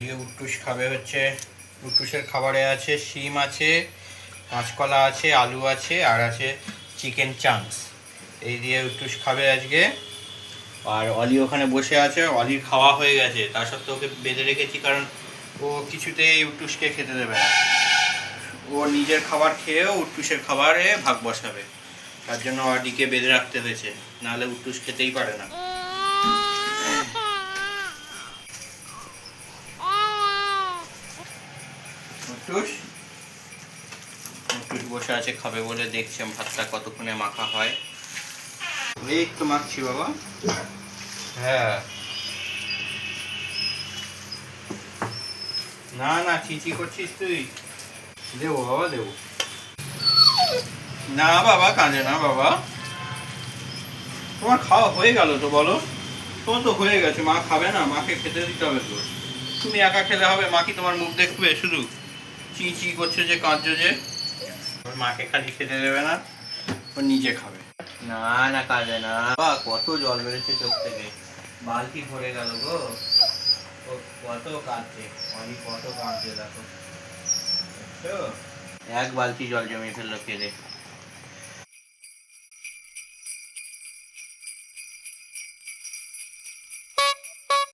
উট্টুস খাবে হচ্ছে উট্টুসের খাবারে আছে শিম আছে, কাঁচকলা আছে, আলু আছে আর আছে চিকেন চাংস। এই দিয়ে উট্টুস খাবে আজকে। আর অলি ওখানে বসে আছে, অলির খাওয়া হয়ে গেছে, তার সত্ত্বেও ওকে বেঁধে রেখেছি কারণ ও কিছুতেই উট্টুসকে খেতে দেবে না। ও নিজের খাবার খেয়েও উট্টুসের খাবারে ভাগ বসাবে, তার জন্য অলিকে বেঁধে রাখতে হয়েছে, নাহলে উট্টুস খেতেই পারে না। উট্টুস উট্টুস বসে আছে খাবে বলে, দেখছে ভাতটা কতক্ষণে মাখা হয়। এই তো মাখছি বাবা। হ্যাঁ, না না চিচি করছিস তুই। দেবো বাবা দেবো। না বাবা কাঁদে না বাবা। তোমার খাওয়া হয়ে গেল তো বলো? তোমার তো হয়ে গেছে, মা খাবে না? মাকে খেতে দিতে হবে তো। তুমি একা খেলে হবে? মা কি তোমার মুখ দেখবে শুধু? চি চি করছো যে, কাঁদছো যে। ওর মাকে খালি খেতে দেবে না, ও নিজে খাবে। না না কাঁদে না বাবা, কত জল বেড়েছে চোখ থেকে, বালতি ভরে গেল গো। ও কত কাঁদছে, অনেক কত কাঁদছে দেখো, দেখছো? এক বালতি জল জমে ফেললো কেঁদে।